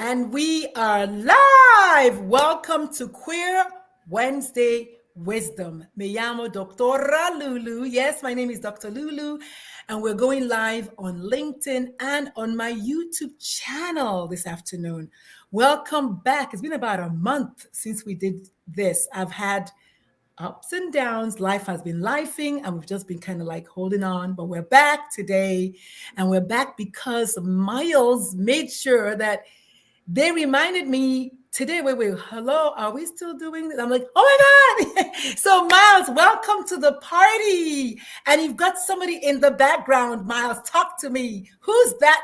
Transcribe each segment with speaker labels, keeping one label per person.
Speaker 1: And we are live. Welcome to Queer Wednesday Wisdom. Me llamo Doctora Lulu. Yes, my name is Dr. Lulu. And we're going live on LinkedIn and on my YouTube channel this afternoon. Welcome back. It's been about a month since we did this. I've had ups and downs. Life has been lifing, and we've just been kind of like holding on. But we're back today, and we're back because Miles made sure that they reminded me today. Wait, hello, are we still doing this? I'm like, oh my God. So, Miles, welcome to the party. And you've got somebody in the background. Miles, talk to me. Who's that?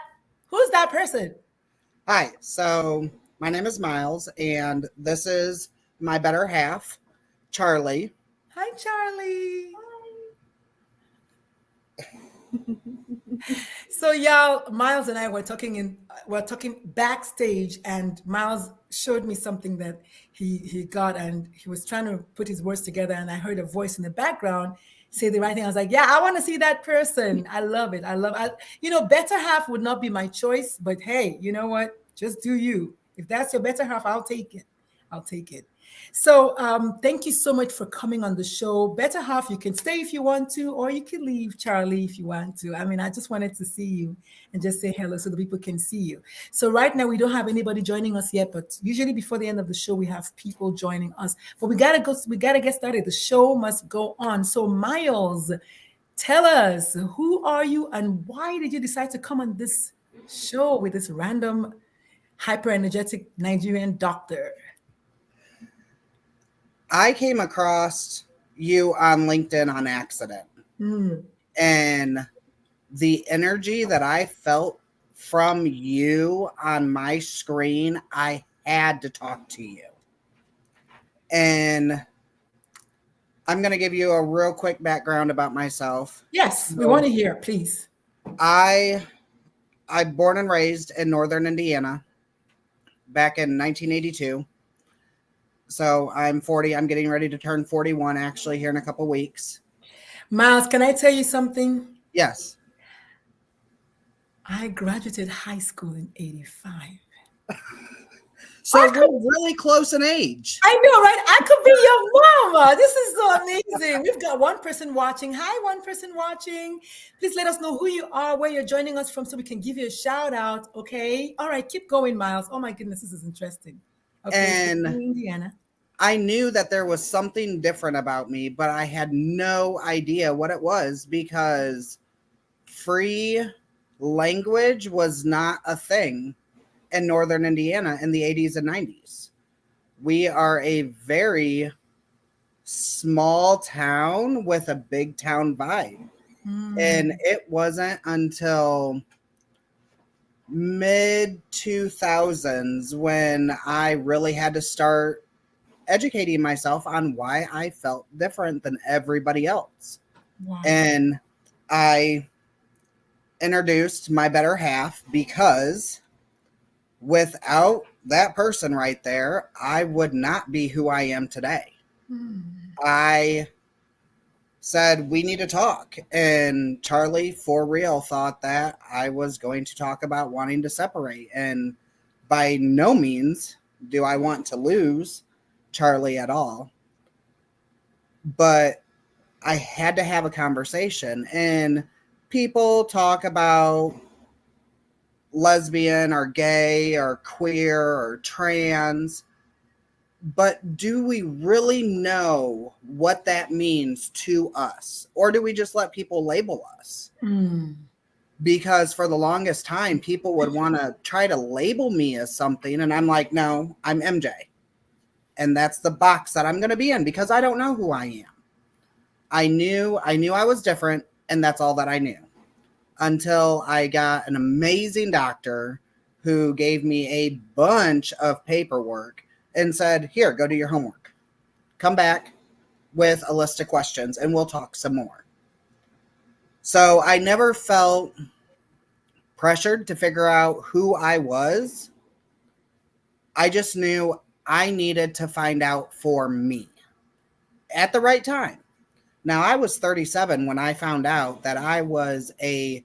Speaker 1: Who's that person?
Speaker 2: Hi, so my name is Miles, and this is my better half, Charlie.
Speaker 1: Hi, Charlie. So y'all, Miles and I were talking backstage, and Miles showed me something that he got, and he was trying to put his words together, and I heard a voice in the background say the right thing. I was like, yeah, I want to see that person. I love it. Better half would not be my choice, but hey, you know what? Just do you. If that's your better half, I'll take it. So thank you so much for coming on the show. Better half, you can stay if you want to, or you can leave, Charlie, if you want to. I mean, I just wanted to see you and just say hello so the people can see you. So right now, we don't have anybody joining us yet, but usually before the end of the show, we have people joining us. But we gotta get started. The show must go on. So Miles, tell us, who are you and why did you decide to come on this show with this random hyper energetic Nigerian doctor?
Speaker 2: I came across you on LinkedIn on accident. And the energy that I felt from you on my screen, I had to talk to you. And I'm going to give you a real quick background about myself.
Speaker 1: Yes, we want to hear, please.
Speaker 2: I'm born and raised in Northern Indiana back in 1982. So I'm 40. I'm getting ready to turn 41 actually here in a couple weeks.
Speaker 1: Miles, can I tell you something?
Speaker 2: Yes.
Speaker 1: I graduated high school in 85.
Speaker 2: So we're really close in age.
Speaker 1: I know, right? I could be your mama. This is so amazing. We've got one person watching. Hi, one person watching. Please let us know who you are, where you're joining us from, so we can give you a shout out. Okay. All right. Keep going, Miles. Oh my goodness, this is interesting.
Speaker 2: Okay, and Indiana. I knew that there was something different about me, but I had no idea what it was because free language was not a thing in Northern Indiana in the 80s and 90s. We are a very small town with a big town vibe. And it wasn't until mid 2000s when I really had to start educating myself on why I felt different than everybody else. Wow. And I introduced my better half because without that person right there, I would not be who I am today. I said, we need to talk. And Charlie, for real, thought that I was going to talk about wanting to separate. And by no means do I want to lose Charlie at all. But I had to have a conversation. And people talk about lesbian or gay or queer or trans. But do we really know what that means to us? Or do we just let people label us? Because for the longest time, people would want to try to label me as something. And I'm like, no, I'm MJ. And that's the box that I'm going to be in because I don't know who I am. I knew I was different, and that's all that I knew. Until I got an amazing doctor who gave me a bunch of paperwork and said, here, go do your homework. Come back with a list of questions and we'll talk some more. So I never felt pressured to figure out who I was. I just knew I needed to find out for me at the right time. Now, I was 37 when I found out that I was a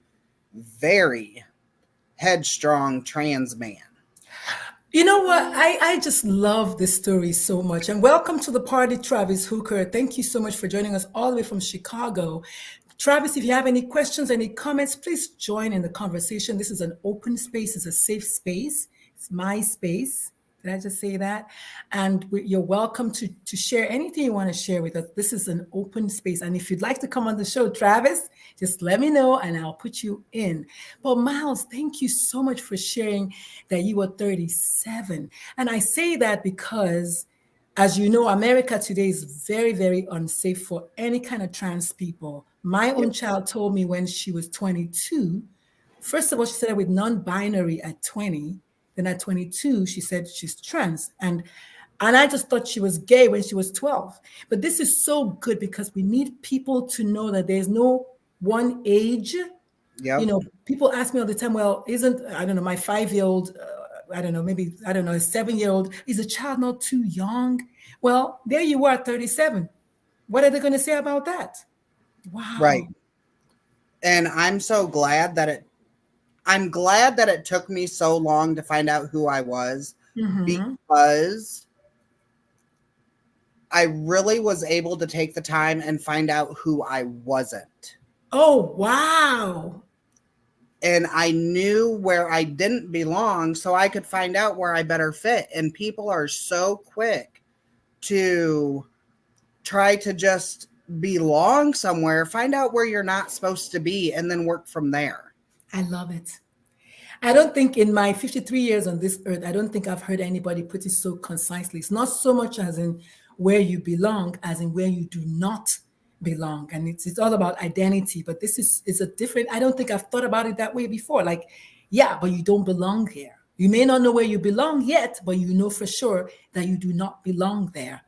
Speaker 2: very headstrong trans man.
Speaker 1: You know what? I just love this story so much. And welcome to the party, Travis Hooker. Thank you so much for joining us all the way from Chicago. Travis, if you have any questions, any comments, please join in the conversation. This is an open space, it's a safe space, it's my space. Did I just say that? And you're welcome to share anything you want to share with us. This is an open space. And if you'd like to come on the show, Travis, just let me know and I'll put you in. But Miles, thank you so much for sharing that you were 37. And I say that because, as you know, America today is very, very unsafe for any kind of trans people. My own child told me when she was 22, first of all, she said with non-binary at 20. Then at 22, she said she's trans. And I just thought she was gay when she was 12. But this is so good because we need people to know that there's no one age.
Speaker 2: Yep.
Speaker 1: People ask me all the time, well, I don't know, my 5-year-old, I don't know, maybe, I don't know, a 7-year-old, is a child not too young? Well, there you are, 37. What are they going to say about that? Wow.
Speaker 2: Right. And I'm glad that it took me so long to find out who I was, because I really was able to take the time and find out who I wasn't.
Speaker 1: Oh, wow.
Speaker 2: And I knew where I didn't belong, so I could find out where I better fit. And people are so quick to try to just belong somewhere, find out where you're not supposed to be, and then work from there.
Speaker 1: I love it. I don't think in my 53 years on this earth, I don't think I've heard anybody put it so concisely. It's not so much as in where you belong, as in where you do not belong. And it's all about identity. But this is a different, I don't think I've thought about it that way before. Like, yeah, but you don't belong here. You may not know where you belong yet, but you know for sure that you do not belong there.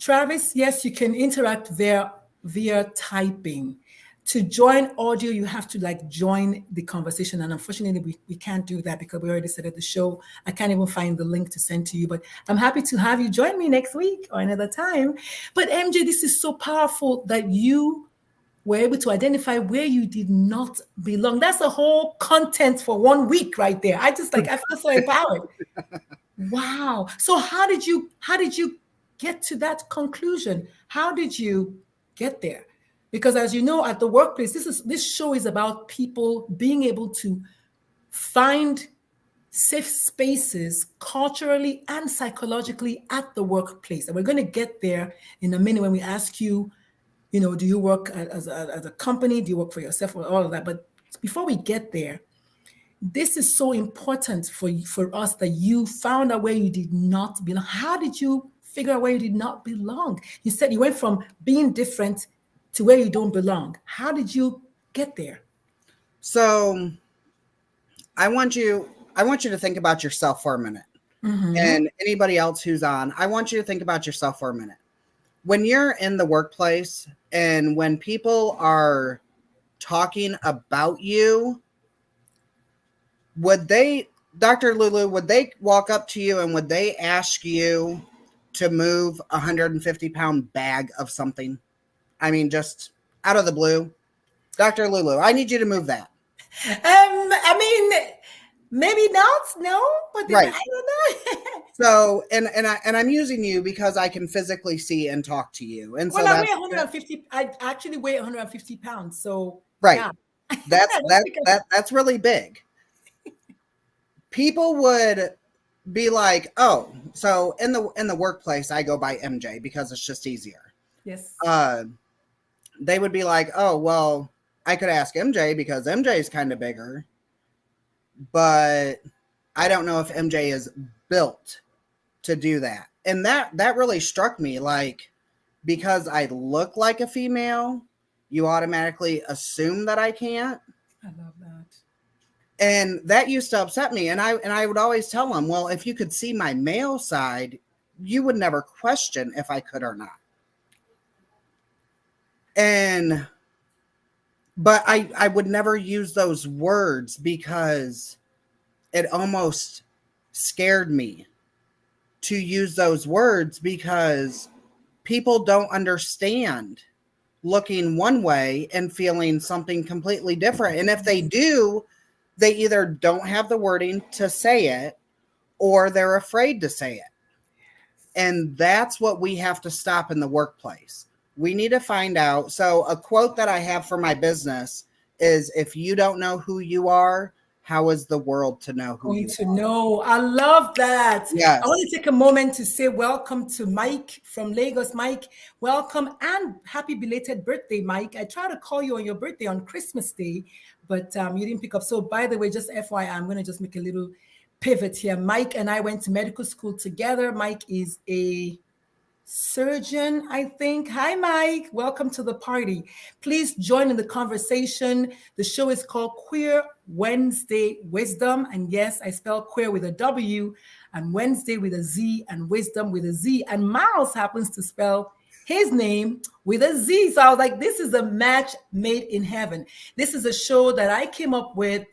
Speaker 1: Travis, yes, you can interact via typing. To join audio, you have to join the conversation. And unfortunately, we can't do that because we already said at the show, I can't even find the link to send to you. But I'm happy to have you join me next week or another time. But MJ, this is so powerful that you were able to identify where you did not belong. That's a whole content for 1 week right there. I feel so empowered. Wow. So how did you get to that conclusion? How did you get there? Because as you know, at the workplace, this show is about people being able to find safe spaces culturally and psychologically at the workplace. And we're going to get there in a minute when we ask you, do you work as a company? Do you work for yourself or all of that? But before we get there, this is so important for us that you found out where you did not belong. How did you figure out where you did not belong? You said you went from being different to where you don't belong. How did you get there?
Speaker 2: So I want you to think about yourself for a minute. And anybody else who's on, I want you to think about yourself for a minute. When you're in the workplace and when people are talking about you, Dr. Lulu, would they walk up to you and would they ask you to move a 150-pound bag of something? I mean, just out of the blue. Dr. Lulu, I need you to move that.
Speaker 1: I mean, maybe not, no, but
Speaker 2: right.
Speaker 1: I don't know.
Speaker 2: So, and I'm using you because I can physically see and talk to you. And
Speaker 1: well,
Speaker 2: so
Speaker 1: I weigh 150. I actually weigh 150 pounds. So
Speaker 2: right,
Speaker 1: yeah.
Speaker 2: that's really big. People would be like, oh, so in the workplace, I go by MJ because it's just easier.
Speaker 1: Yes.
Speaker 2: They would be like, oh, well, I could ask MJ because MJ is kind of bigger, but I don't know if MJ is built to do that. And that really struck me, like, because I look like a female, you automatically assume that I can't.
Speaker 1: I love that.
Speaker 2: And that used to upset me. And I would always tell them, well, if you could see my male side, you would never question if I could or not. But I would never use those words because it almost scared me to use those words because people don't understand looking one way and feeling something completely different. And if they do, they either don't have the wording to say it or they're afraid to say it. And that's what we have to stop in the workplace. We need to find out. So a quote that I have for my business is, if you don't know who you are, how is the world to know who
Speaker 1: Going
Speaker 2: you
Speaker 1: to
Speaker 2: are?
Speaker 1: know. I love that. I
Speaker 2: Yes.
Speaker 1: want to take a moment to say welcome to Mike from Lagos. Mike, welcome and happy belated birthday, Mike. I tried to call you on your birthday on Christmas Day, but you didn't pick up. So by the way, just FYI, I'm going to just make a little pivot here. Mike and I went to medical school together. Mike is a surgeon, I think. Hi, Mike. Welcome to the party. Please join in the conversation. The show is called Qweer Wednesday Wizdom. And yes, I spell queer with a W and Wednesday with a Z and wisdom with a Z. And Miles happens to spell his name with a Z. So I was like, this is a match made in heaven. This is a show that I came up with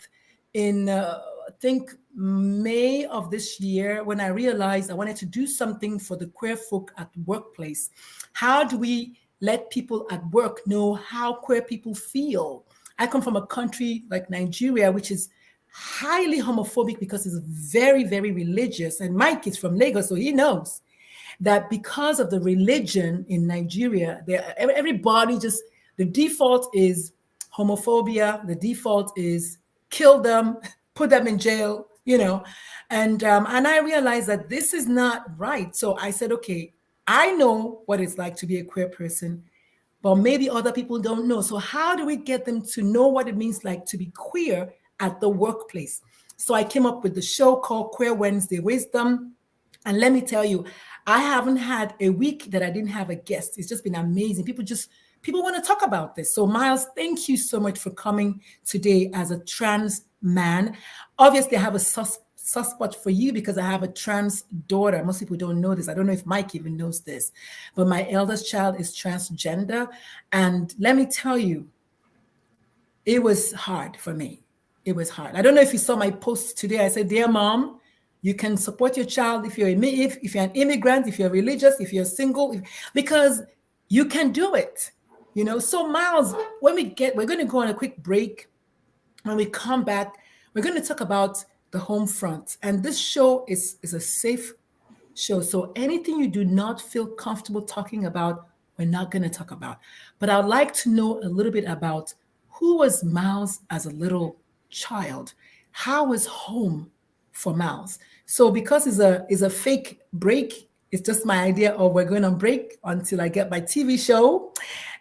Speaker 1: in, I think, May of this year, when I realized I wanted to do something for the queer folk at the workplace. How do we let people at work know how queer people feel? I come from a country like Nigeria, which is highly homophobic because it's very, very religious. And Mike is from Lagos, so he knows that because of the religion in Nigeria, everybody just, the default is homophobia. The default is kill them, put them in jail, and I realized that this is not right. So I said, okay, I know what it's like to be a queer person, but maybe other people don't know. So how do we get them to know what it means like to be queer at the workplace? So I came up with the show called Qweer Wednesday Wizdom. And let me tell you, I haven't had a week that I didn't have a guest. It's just been amazing. People want to talk about this. So Miles, thank you so much for coming today as a trans man. Obviously, I have a soft spot for you because I have a trans daughter. Most people don't know this. I don't know if Mike even knows this, but my eldest child is transgender. And let me tell you, it was hard for me. It was hard. I don't know if you saw my post today. I said, dear mom, you can support your child if you're an immigrant, if you're religious, if you're single, because you can do it. So Miles, we're going to go on a quick break. When we come back, we're going to talk about the home front. And this show is a safe show. So anything you do not feel comfortable talking about, we're not going to talk about. But I'd like to know a little bit about who was Miles as a little child. How was home for Miles? So because it's a fake break, it's just my idea of we're going on break until I get my TV show.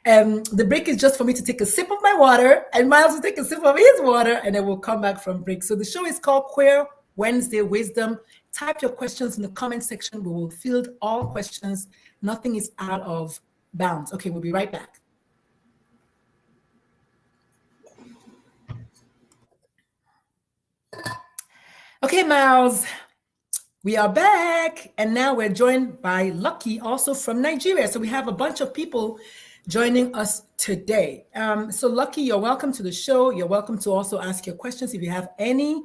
Speaker 1: The break is just for me to take a sip of my water and Miles will take a sip of his water, and then we'll come back from break. So the show is called Qweer Wednesday Wizdom. Type your questions in the comment section. We will field all questions. Nothing is out of bounds. Okay, we'll be right back. Okay, Miles, we are back. And now we're joined by Lucky, also from Nigeria. So we have a bunch of people joining us today. So Lucky, you're welcome to the show. You're welcome to also ask your questions if you have any.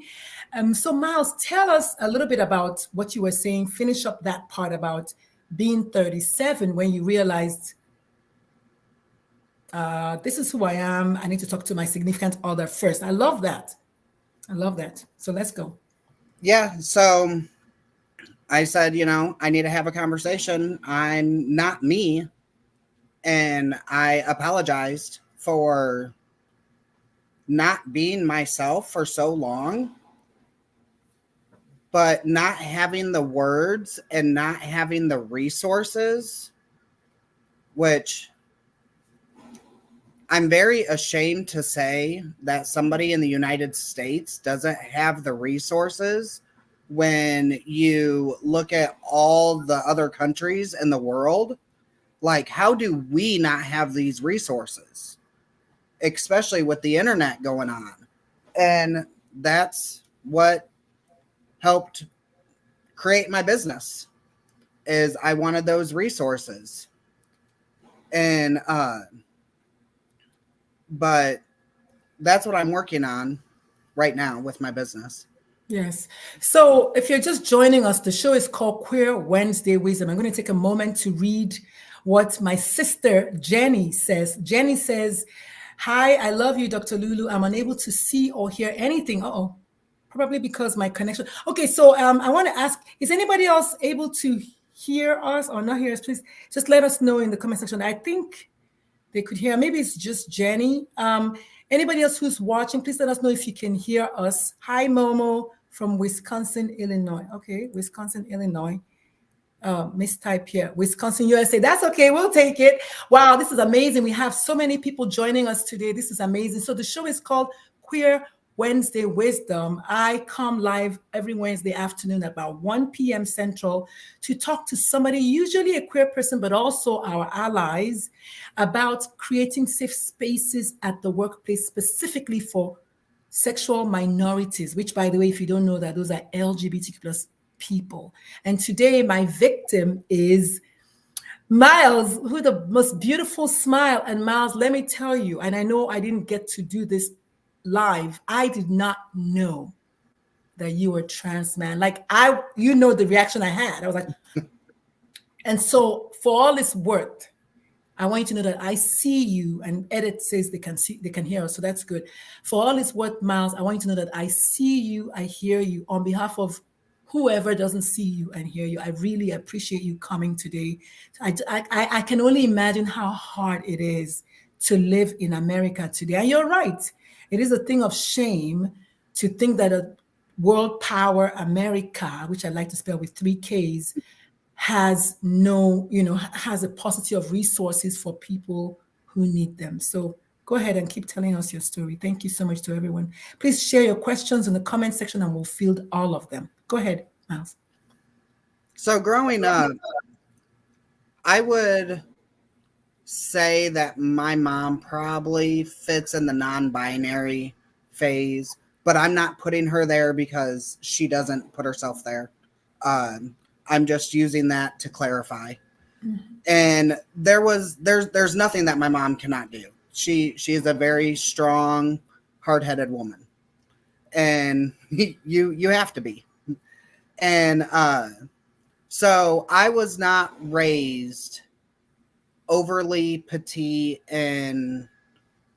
Speaker 1: So Miles, tell us a little bit about what you were saying. Finish up that part about being 37 when you realized this is who I am. I need to talk to my significant other first. I love that. So let's go.
Speaker 2: Yeah. So I said, I need to have a conversation. I'm not me. And I apologized for not being myself for so long, but not having the words and not having the resources, which I'm very ashamed to say that somebody in the United States doesn't have the resources when you look at all the other countries in the world. Like, how do we not have these resources, especially with the internet going on? And that's what helped create my business, is I wanted those resources. And, but that's what I'm working on right now with my business.
Speaker 1: Yes. So if you're just joining us, the show is called Qweer Wednesday Wizdom. I'm going to take a moment to read what my sister Jenny says. Jenny says, hi, I love you, Dr. Lulu. I'm unable to see or hear anything. Probably because my connection. Okay, so I want to ask: is anybody else able to hear us or not hear us? Please just let us know in the comment section. I think they could hear. Maybe it's just Jenny. Anybody else who's watching, please let us know if you can hear us. Hi, Momo from Wisconsin, Illinois. Okay, Wisconsin, Illinois. Mistype here, Wisconsin, USA. That's okay. We'll take it. Wow, this is amazing. We have so many people joining us today. This is amazing. So the show is called Qweer Wednesday Wisdom. I come live every Wednesday afternoon at about 1 p.m. Central to talk to somebody, usually a queer person, but also our allies, about creating safe spaces at the workplace, specifically for sexual minorities, which, by the way, if you don't know that, those are LGBTQ plus people. And today my victim is Miles, who the most beautiful smile. And Miles, let me tell you, and I know I didn't get to do this live, I did not know that you were trans man. Like the reaction I had. I was like, and so for all this work, I want you to know that I see you, and Edit says they can hear us, so that's good. For all this work, Miles, I want you to know that I see you, I hear you. On behalf of whoever doesn't see you and hear you, I really appreciate you coming today. I can only imagine how hard it is to live in America today. And you're right. It is a thing of shame to think that a world power America, which I like to spell with 3 Ks, has has a paucity of resources for people who need them. So go ahead and keep telling us your story. Thank you so much to everyone. Please share your questions in the comment section and we'll field all of them. Go ahead, Miles.
Speaker 2: So growing up, I would say that my mom probably fits in the non-binary phase, but I'm not putting her there because she doesn't put herself there. I'm just using that to clarify. Mm-hmm. And there's nothing that my mom cannot do. She is a very strong, hard-headed woman, and you have to be. And so I was not raised overly petite and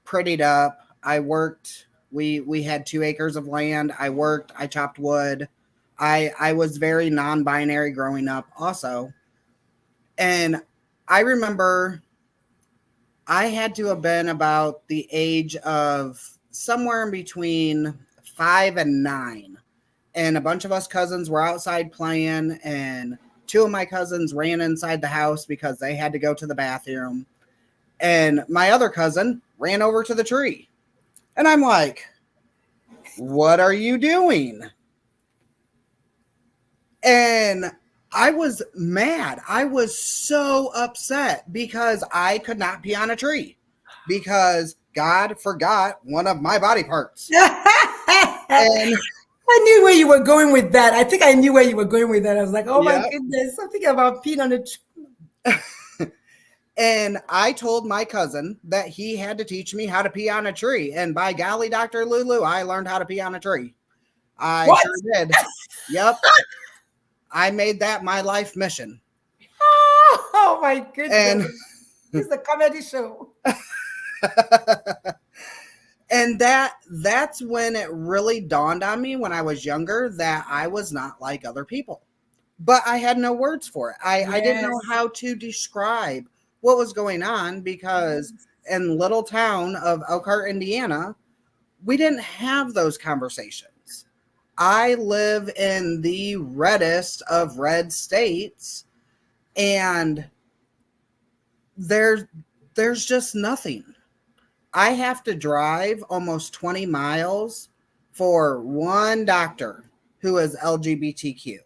Speaker 2: prettied up. I worked. We had 2 acres of land. I worked. I chopped wood. I was very non-binary growing up also. And I remember I had to have been about the age of somewhere in between 5 and 9. And a bunch of us cousins were outside playing, and 2 of my cousins ran inside the house because they had to go to the bathroom. And my other cousin ran over to the tree. And I'm like, what are you doing? And I was mad. I was so upset because I could not pee on a tree because God forgot one of my body parts. And
Speaker 1: I knew where you were going with that. I think I knew where you were going with that. I was like, oh my goodness, something about peeing on a tree.
Speaker 2: And I told my cousin that he had to teach me how to pee on a tree. And by golly, Dr. Lulu, I learned how to pee on a tree. I sure did. Yep. I made that my life mission.
Speaker 1: Oh my goodness. And it's a comedy show.
Speaker 2: And that's when it really dawned on me when I was younger that I was not like other people. But I had no words for it. I didn't know how to describe what was going on because in little town of Elkhart, Indiana, we didn't have those conversations. I live in the reddest of red states, and there's just nothing. I have to drive almost 20 miles for one doctor who is LGBTQ.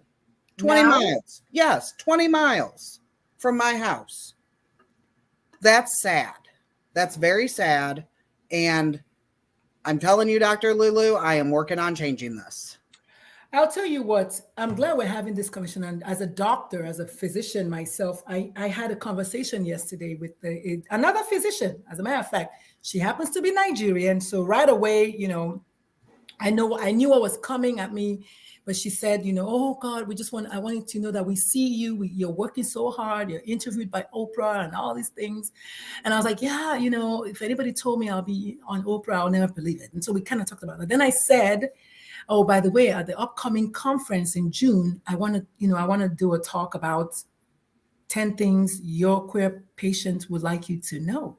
Speaker 2: 20 miles. Yes, 20 miles from my house. That's sad. That's very sad. And I'm telling you, Dr. Lulu, I am working on changing this.
Speaker 1: I'll tell you what, I'm glad we're having this conversation. And as a doctor, as a physician myself, I had a conversation yesterday with another physician. As a matter of fact, she happens to be Nigerian. So right away, I knew what was coming at me. But she said, oh God, I wanted to know that we see you. You're working so hard. You're interviewed by Oprah and all these things. And I was like, yeah, if anybody told me I'll be on Oprah, I'll never believe it. And so we kind of talked about it. Then I said, oh, by the way, at the upcoming conference in June, I want to do a talk about 10 things your queer patient would like you to know.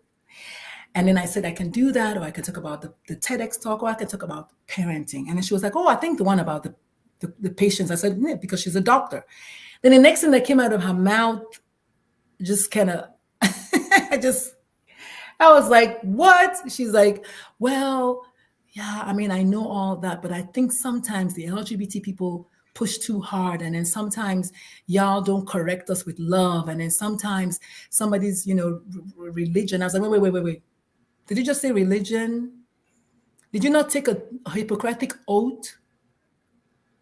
Speaker 1: And then I said, I can do that, or I can talk about the TEDx talk, or I can talk about parenting. And then she was like, oh, I think the one about the patients. I said, yeah, because she's a doctor. Then the next thing that came out of her mouth just kind of, I was like, what? She's like, well, yeah, I mean, I know all that, but I think sometimes the LGBT people push too hard. And then sometimes y'all don't correct us with love. And then sometimes somebody's, religion. I was like, wait. Did you just say religion? Did you not take a Hippocratic oath?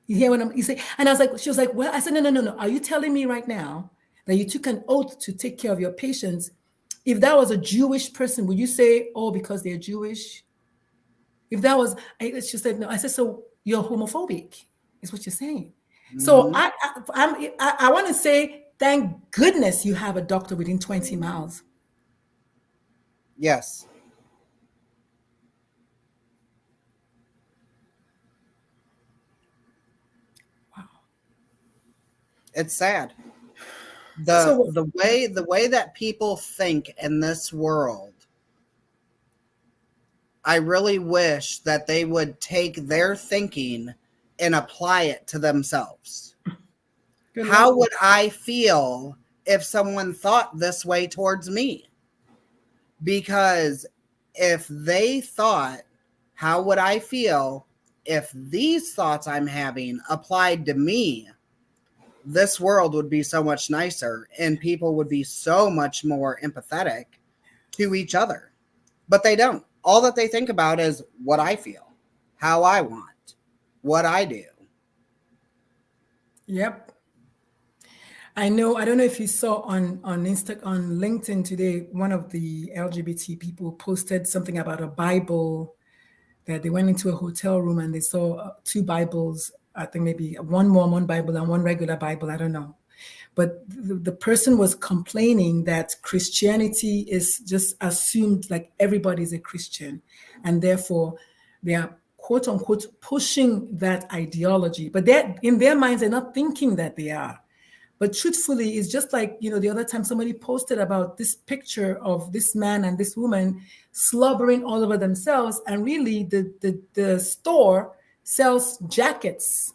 Speaker 1: You hear what you say? And she was like, well, I said, no. Are you telling me right now that you took an oath to take care of your patients? If that was a Jewish person, would you say, oh, because they're Jewish? If that was, she said, no. I said, so you're homophobic, is what you're saying. So I want to say, thank goodness you have a doctor within 20 miles.
Speaker 2: Yes.
Speaker 1: Wow.
Speaker 2: It's sad. The way that people think in this world, I really wish that they would take their thinking and apply it to themselves. How would I feel if someone thought this way towards me? Because if they thought, how would I feel if these thoughts I'm having applied to me? This world would be so much nicer and people would be so much more empathetic to each other. But they don't. All that they think about is what I feel, how I want, what I do.
Speaker 1: Yep. I know. I don't know if you saw on LinkedIn today, one of the LGBT people posted something about a Bible that they went into a hotel room and they saw two Bibles. I think maybe one Mormon Bible and one regular Bible. I don't know. But the person was complaining that Christianity is just assumed like everybody's a Christian. And therefore, they are quote unquote pushing that ideology. But they're, in their minds, they're not thinking that they are. But truthfully, it's just like, the other time somebody posted about this picture of this man and this woman slobbering all over themselves. And really, the store sells jackets.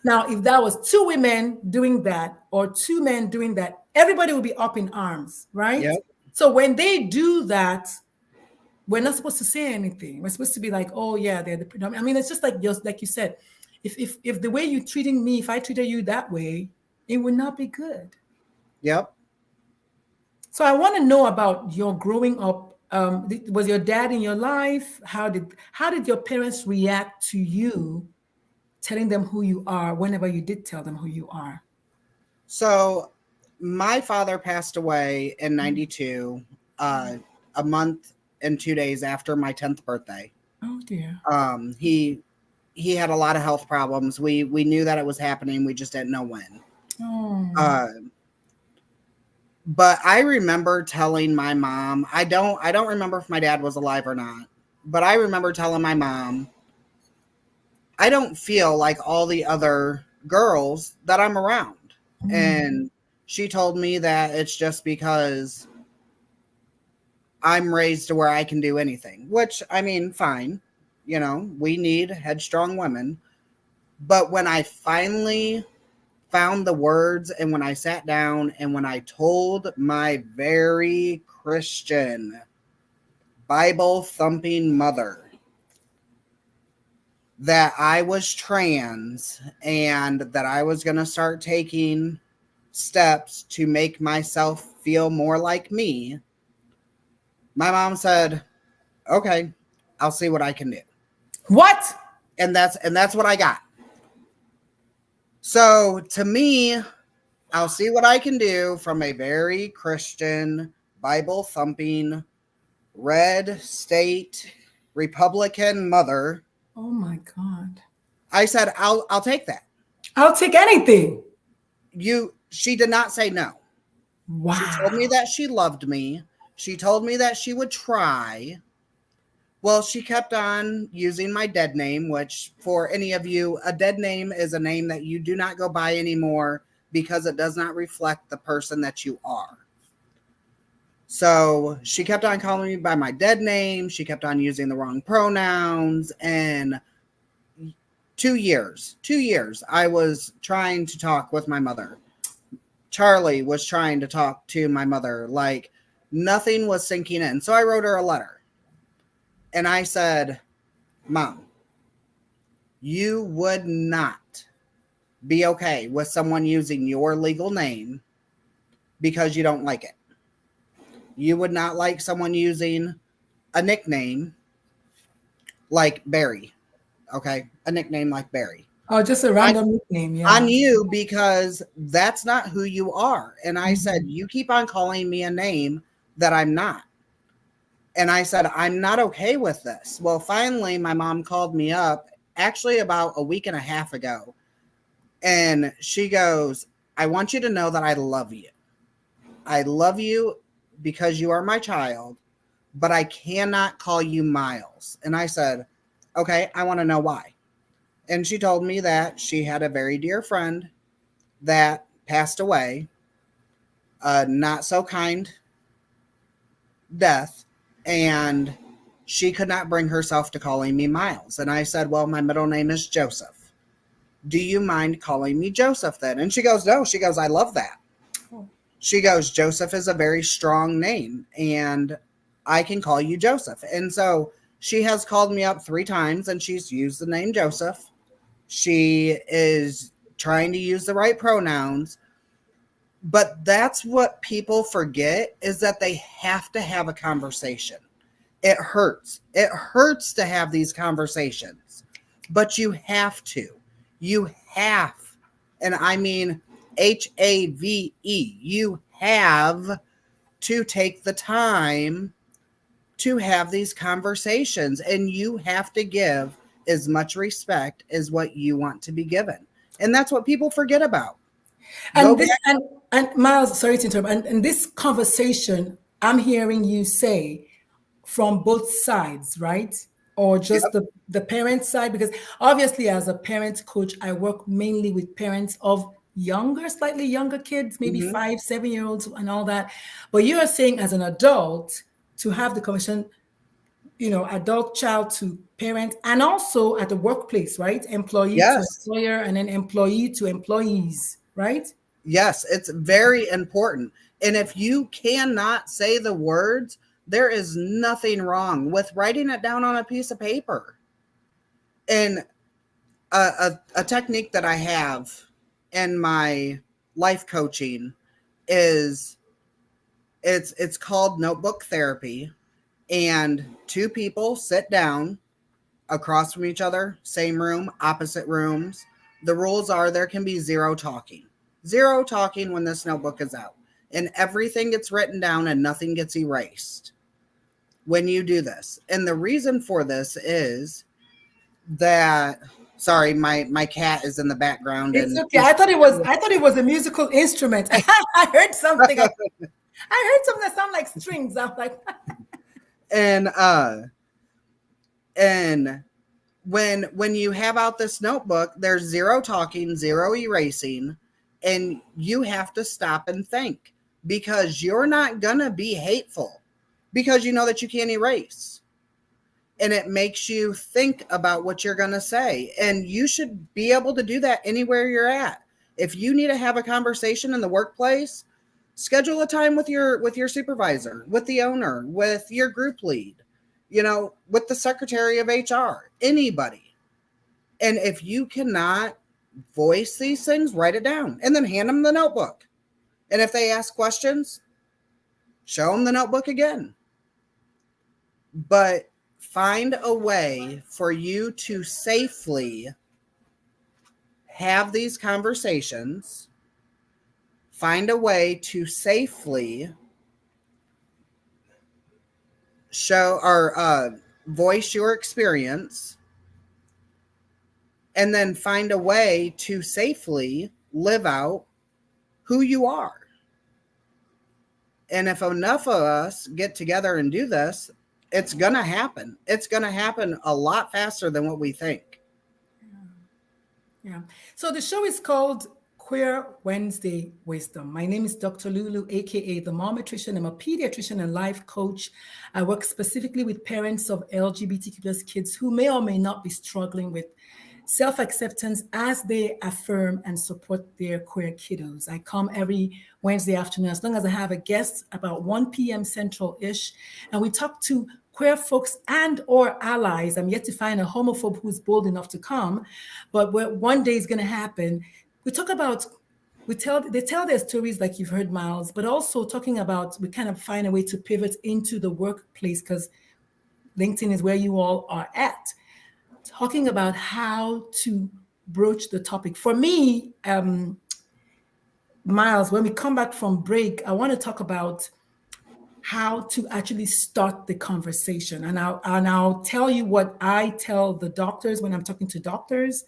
Speaker 1: Now, if that was two women doing that or two men doing that, everybody would be up in arms, right?
Speaker 2: Yep.
Speaker 1: So when they do that, we're not supposed to say anything. We're supposed to be like, oh yeah, they're the predominant. I mean, it's just like you said, if the way you're treating me, if I treated you that way, it would not be good.
Speaker 2: Yep.
Speaker 1: So I want to know about your growing up. Was your dad in your life? How did your parents react to you telling them who you are whenever you did tell them who you are?
Speaker 2: So my father passed away in 92, a month and 2 days after my 10th birthday.
Speaker 1: Oh dear.
Speaker 2: He had a lot of health problems. We knew that it was happening. We just didn't know when.
Speaker 1: Oh.
Speaker 2: But I remember telling my mom, I don't remember if my dad was alive or not, but I remember telling my mom, I don't feel like all the other girls that I'm around. And she told me that it's just because I'm raised to where I can do anything, which, I mean, fine. We need headstrong women. But when I finally found the words and when I sat down and when I told my very Christian, Bible thumping mother that I was trans and that I was going to start taking steps to make myself feel more like me, my mom said, okay, I'll see what I can do.
Speaker 1: What?
Speaker 2: And that's what I got. So to me, I'll see what I can do from a very Christian, Bible thumping, red state Republican mother.
Speaker 1: Oh my God.
Speaker 2: I said, I'll take that.
Speaker 1: I'll take anything.
Speaker 2: She did not say no.
Speaker 1: Wow.
Speaker 2: She told me that she loved me. She told me that she would try. Well, she kept on using my dead name, which for any of you, a dead name is a name that you do not go by anymore because it does not reflect the person that you are. So she kept on calling me by my dead name. She kept on using the wrong pronouns. And 2 years, I was trying to talk with my mother. Charlie was trying to talk to my mother. Like nothing was sinking in. So I wrote her a letter. And I said, Mom, you would not be okay with someone using your legal name because you don't like it. You would not like someone using a nickname like Barry. Okay. A nickname like Barry.
Speaker 1: Oh, just a random nickname. Yeah.
Speaker 2: On you because that's not who you are. And I said, you keep on calling me a name that I'm not. And I said, I'm not okay with this. Well, finally, my mom called me up actually about a week and a half ago. And she goes, I want you to know that I love you. I love you because you are my child, but I cannot call you Miles. And I said, okay, I want to know why. And she told me that she had a very dear friend that passed away, a not so kind death, and she could not bring herself to calling me Miles. And I said, well, my middle name is Joseph. Do you mind calling me Joseph then? And she goes, no. She goes, I love that. Oh. She goes, Joseph is a very strong name, and I can call you Joseph. And so she has called me up 3 times, and she's used the name Joseph. She is trying to use the right pronouns. But that's what people forget, is that they have to have a conversation. It hurts. It hurts to have these conversations. But you have to. You have. And I mean HAVE. You have to take the time to have these conversations. And you have to give as much respect as what you want to be given. And that's what people forget about.
Speaker 1: And this and Miles, sorry to interrupt. And this conversation, I'm hearing you say from both sides, right? Or just the parent side? Because obviously, as a parent coach, I work mainly with parents of slightly younger kids, maybe 5-7-year-olds and all that. But you are saying as an adult to have the conversation, adult child to parent, and also at the workplace, right? Employee to employer, and then employee to employees, right?
Speaker 2: Yes, it's very important. And if you cannot say the words, there is nothing wrong with writing it down on a piece of paper. And a technique that I have in my life coaching is it's called notebook therapy. And 2 people sit down across from each other, same room, opposite rooms. The rules are there can be 0 talking. 0 talking when this notebook is out. And everything gets written down and nothing gets erased when you do this. And the reason for this is that, sorry, my cat is in the background.
Speaker 1: It's okay. I thought it was a musical instrument. I heard something. I heard something that sounded like strings. I'm like,
Speaker 2: and when you have out this notebook, there's 0 talking, 0 erasing, and you have to stop and think, because you're not gonna be hateful because you know that you can't erase. And it makes you think about what you're gonna say. And you should be able to do that anywhere you're at. If you need to have a conversation in the workplace, schedule a time with your supervisor, with the owner, with your group lead, with the secretary of HR, anybody. And if you cannot voice these things, write it down and then hand them the notebook. And if they ask questions, show them the notebook again. But find a way for you to safely have these conversations. Find a way to safely show or voice your experience, and then find a way to safely live out who you are. And if enough of us get together and do this, it's going to happen. It's going to happen a lot faster than what we think.
Speaker 1: Yeah. So the show is called Queer Wednesday Wisdom. My name is Dr. Lulu, aka the Mom Nutrition. I'm a pediatrician and life coach. I work specifically with parents of LGBTQ plus kids who may or may not be struggling with self-acceptance as they affirm and support their queer kiddos. I come every Wednesday afternoon, as long as I have a guest, about 1 p.m. Central-ish, and we talk to queer folks and or allies. I'm yet to find a homophobe who's bold enough to come, but one day is going to happen. We talk about, they tell their stories like you've heard, Miles, but also talking about, we kind of find a way to pivot into the workplace because LinkedIn is where you all are at, talking about how to broach the topic. For me, Miles, when we come back from break, I want to talk about how to actually start the conversation. And I'll tell you what I tell the doctors when I'm talking to doctors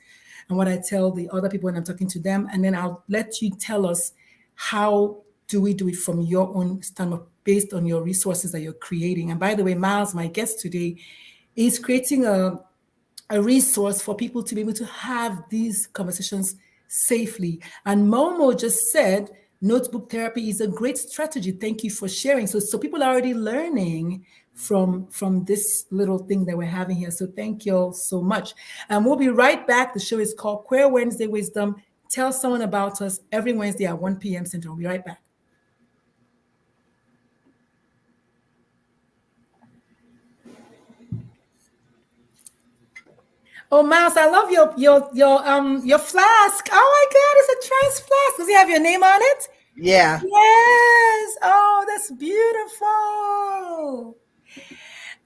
Speaker 1: and what I tell the other people when I'm talking to them. And then I'll let you tell us how do we do it from your own standpoint based on your resources that you're creating. And by the way, Miles, my guest today, is creating a resource for people to be able to have these conversations safely. And Momo just said, notebook therapy is a great strategy. Thank you for sharing. So people are already learning from this little thing that we're having here. So thank you all so much. And we'll be right back. The show is called Queer Wednesday Wisdom. Tell someone about us every Wednesday at 1 p.m. Central. We'll be right back. Oh, Miles, I love your flask. Oh my God, it's a trans flask. Does it have your name on it?
Speaker 2: Yeah.
Speaker 1: Yes. Oh, that's beautiful.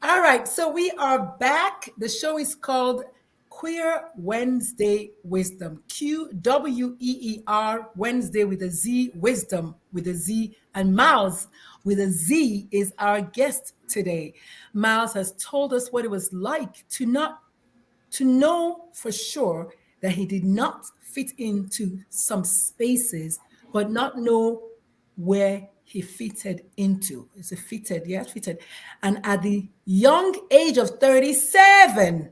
Speaker 1: All right, so we are back. The show is called Queer Wednesday Wisdom. Qweer, Wednesday with a Z, Wisdom with a Z, and Miles with a Z is our guest today. Miles has told us what it was like to know for sure that he did not fit into some spaces, but not know where he fitted into. Is it fitted? Yeah, fitted. And at the young age of 37,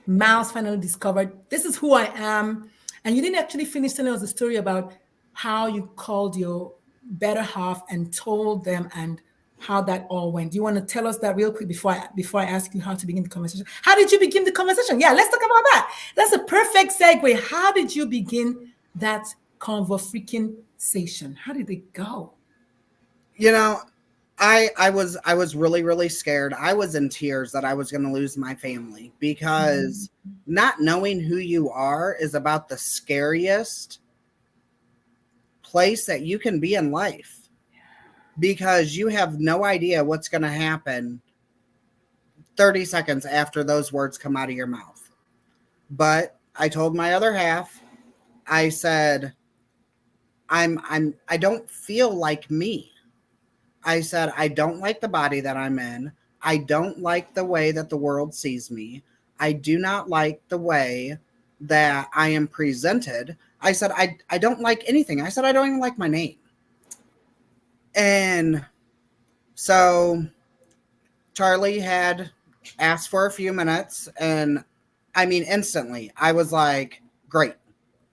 Speaker 1: Miles finally discovered, this is who I am. And you didn't actually finish telling us the story about how you called your better half and told them and how that all went. Do you want to tell us that real quick before I ask you how to begin the conversation? How did you begin the conversation? Yeah, let's talk about that. That's a perfect segue. How did you begin that conversation? How did it go?
Speaker 2: You know, I was really, really scared. I was in tears that I was going to lose my family because not knowing who you are is about the scariest place that you can be in life, because you have no idea what's going to happen 30 seconds after those words come out of your mouth. But I told my other half, I said, I don't feel like me. I said, I don't like the body that I'm in. I don't like the way that the world sees me. I do not like the way that I am presented. I said, I don't like anything. I said, I don't even like my name. And so Charlie had asked for a few minutes, and I mean, instantly, I was like, great.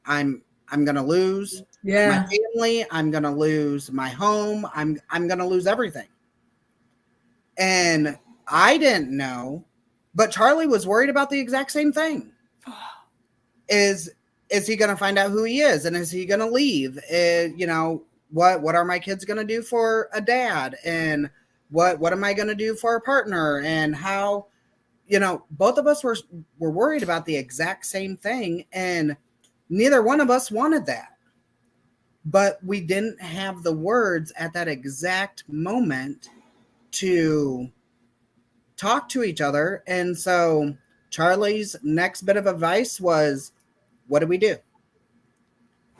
Speaker 2: I'm going to lose my family. I'm going to lose my home. I'm going to lose everything. And I didn't know, but Charlie was worried about the exact same thing. Is he going to find out who he is? And is he going to leave? What are my kids going to do for a dad? And what am I going to do for a partner? And how, both of us were worried about the exact same thing. And neither one of us wanted that. But we didn't have the words at that exact moment to talk to each other. And so Charlie's next bit of advice was, what do we do?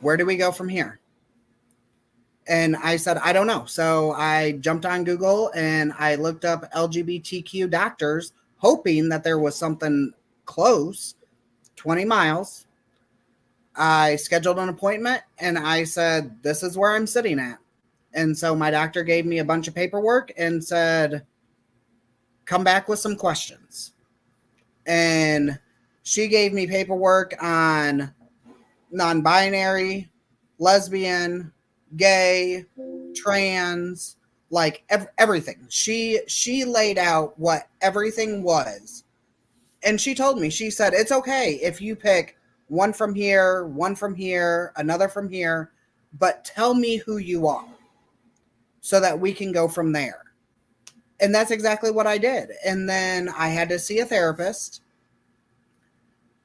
Speaker 2: Where do we go from here? And I said, I don't know. So I jumped on Google and I looked up LGBTQ doctors, hoping that there was something close, 20 miles. I scheduled an appointment and I said, this is where I'm sitting at. And so my doctor gave me a bunch of paperwork and said, come back with some questions. And she gave me paperwork on non-binary, lesbian, gay, trans, like everything. She laid out what everything was. And she told me, she said, it's okay if you pick one from here, another from here, but tell me who you are so that we can go from there. And that's exactly what I did. And then I had to see a therapist.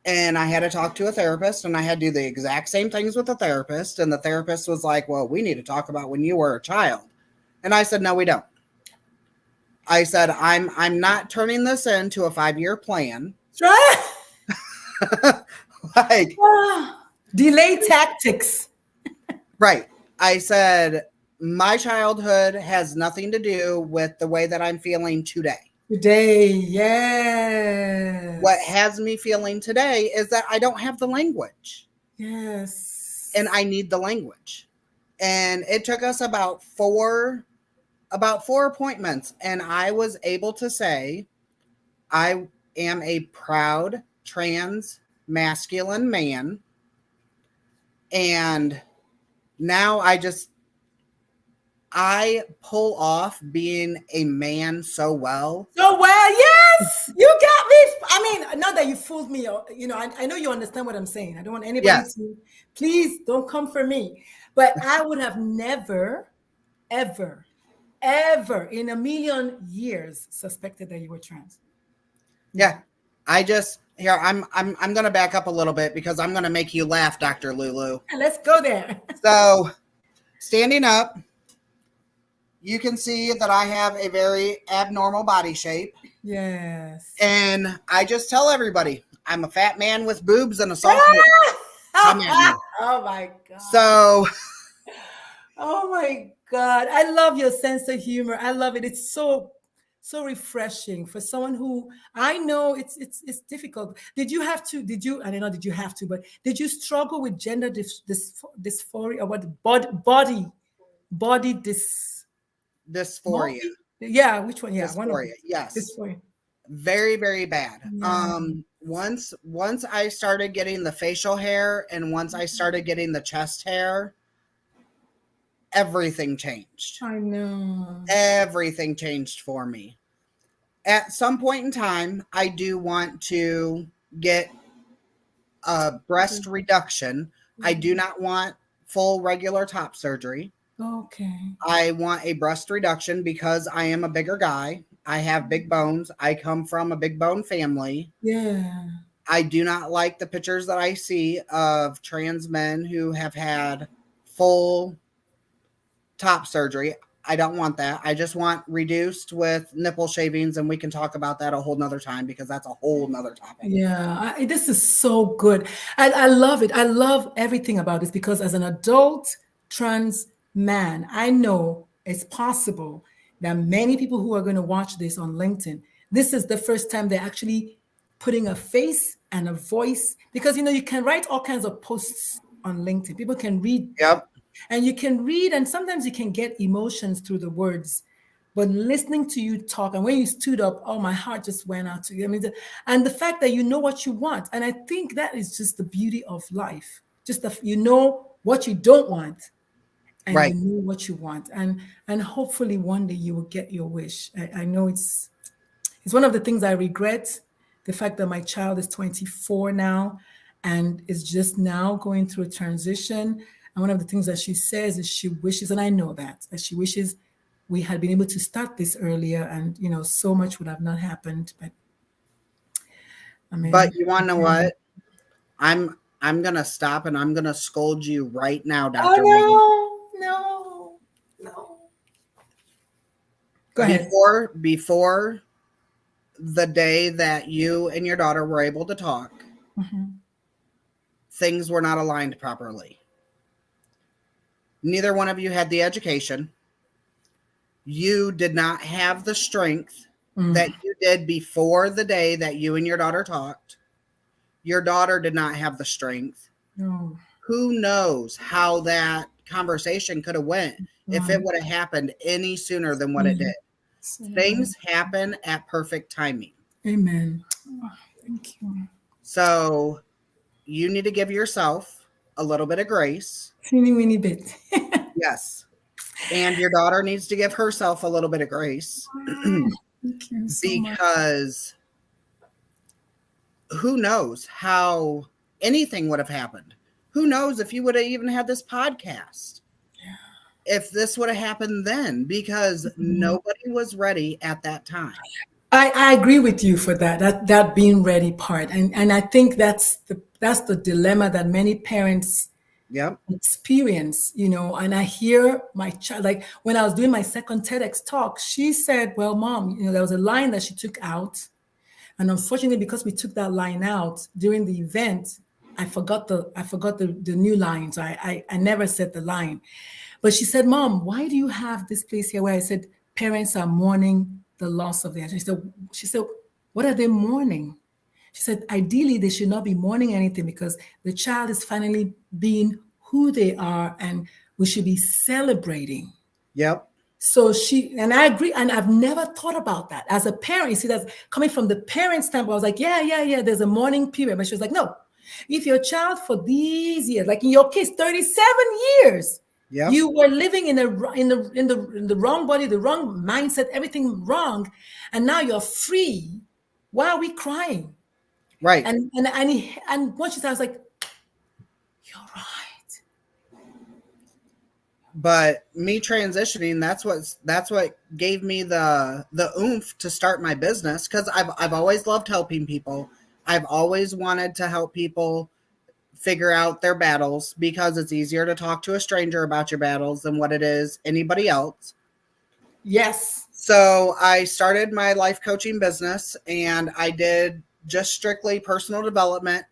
Speaker 2: And I had to talk to a therapist, and I had to do the exact same things with the therapist. And the therapist was like, well, we need to talk about when you were a child. And I said, no, we don't. I said, I'm not turning this into a 5-year plan.
Speaker 1: Right?
Speaker 2: Like,
Speaker 1: delay tactics.
Speaker 2: Right. I said, my childhood has nothing to do with the way that I'm feeling today.
Speaker 1: Today, yes.
Speaker 2: What has me feeling today is that I don't have the language.
Speaker 1: Yes.
Speaker 2: And I need the language. And it took us about four appointments. And I was able to say, I am a proud trans masculine man. And now I pull off being a man so well.
Speaker 1: So well, yes, you got me. I mean, not that you fooled me. You know, I know you understand what I'm saying. I don't want anybody to, please don't come for me. But I would have never, ever, ever in a million years suspected that you were trans.
Speaker 2: Yeah, I'm going to back up a little bit because I'm going to make you laugh, Dr. Lulu.
Speaker 1: Let's go there.
Speaker 2: So, standing up, you can see that I have a very abnormal body shape.
Speaker 1: Yes.
Speaker 2: And I just tell everybody, I'm a fat man with boobs and a soft voice. Come at me.
Speaker 1: Oh my God.
Speaker 2: So.
Speaker 1: Oh my God. I love your sense of humor. I love it. It's so refreshing for someone who, I know it's difficult. Did you have to, I don't know, did you have to, but did you struggle with gender dysphoria or what, body
Speaker 2: dysphoria?
Speaker 1: Yeah, which one? Yeah,
Speaker 2: dysphoria.
Speaker 1: One of them.
Speaker 2: Yes.
Speaker 1: Dysphoria.
Speaker 2: Very, very bad.
Speaker 1: Yeah.
Speaker 2: Once I started getting the facial hair and once I started getting the chest hair, everything changed.
Speaker 1: I know.
Speaker 2: Everything changed for me. At some point in time, I do want to get a breast reduction. I do not want full regular top surgery.
Speaker 1: Okay.
Speaker 2: I want a breast reduction because I am a bigger guy. I have big bones. I come from a big bone family.
Speaker 1: Yeah.
Speaker 2: I do not like the pictures that I see of trans men who have had full top surgery. I don't want that. I just want reduced with nipple shavings, and we can talk about that a whole nother time because that's a whole nother topic.
Speaker 1: Yeah, this is so good. I love it. I love everything about this because as an adult trans man, I know it's possible that many people who are going to watch this on LinkedIn, this is the first time they're actually putting a face and a voice, because you can write all kinds of posts on LinkedIn. People can read.
Speaker 2: Yep.
Speaker 1: And you can read, and sometimes you can get emotions through the words. But listening to you talk, and when you stood up, oh, my heart just went out to you. I mean, and the fact that you know what you want, and I think that is just the beauty of life. Just you know what you don't want, and
Speaker 2: right.
Speaker 1: You know what you want, and hopefully one day you will get your wish. I know it's one of the things I regret, the fact that my child is 24 now, and is just now going through a transition. And one of the things that she says is she wishes, and I know that she wishes we had been able to start this earlier, and so much would have not happened. But I mean,
Speaker 2: but you want to know what? I'm gonna stop and I'm gonna scold you right now, Dr.
Speaker 1: No. Go ahead.
Speaker 2: Before the day that you and your daughter were able to talk, things were not aligned properly. Neither one of you had the education. You did not have the strength that you did before the day that you and your daughter talked. Your daughter did not have the strength.
Speaker 1: No.
Speaker 2: Who knows how that conversation could have went if it would have happened any sooner than what it did. Things happen at perfect timing.
Speaker 1: Amen. Oh, thank you.
Speaker 2: So you need to give yourself a little bit of grace.
Speaker 1: Teeny weeny bit.
Speaker 2: Yes. And your daughter needs to give herself a little bit of grace
Speaker 1: Thank you so much.
Speaker 2: because who knows how anything would have happened? Who knows if you would have even had this podcast? If this would have happened then, because nobody was ready at that time.
Speaker 1: I agree with you for that being ready part. And I think that's the dilemma that many parents
Speaker 2: Yep.
Speaker 1: experience, and I hear my child, like when I was doing my second TEDx talk, she said, well, mom, there was a line that she took out. And unfortunately, because we took that line out during the event, I forgot the new line. So I never said the line. But she said, Mom, why do you have this place here where I said parents are mourning the loss of their child? She said, what are they mourning? She said, ideally, they should not be mourning anything because the child is finally being who they are and we should be celebrating.
Speaker 2: Yep.
Speaker 1: So and I agree, and I've never thought about that. As a parent, you see, that's coming from the parent standpoint. I was like, yeah, there's a mourning period. But she was like, no, if your child for these years, like in your case, 37 years,
Speaker 2: yep,
Speaker 1: you were living in the wrong body, the wrong mindset, everything wrong, and now you're free. Why are we crying?
Speaker 2: Right.
Speaker 1: And once she said, I was like, you're right.
Speaker 2: But me transitioning, that's what gave me the oomph to start my business, because I've always loved helping people. I've always wanted to help people figure out their battles, because it's easier to talk to a stranger about your battles than what it is anybody else.
Speaker 1: Yes.
Speaker 2: So I started my life coaching business, and I did just strictly personal development.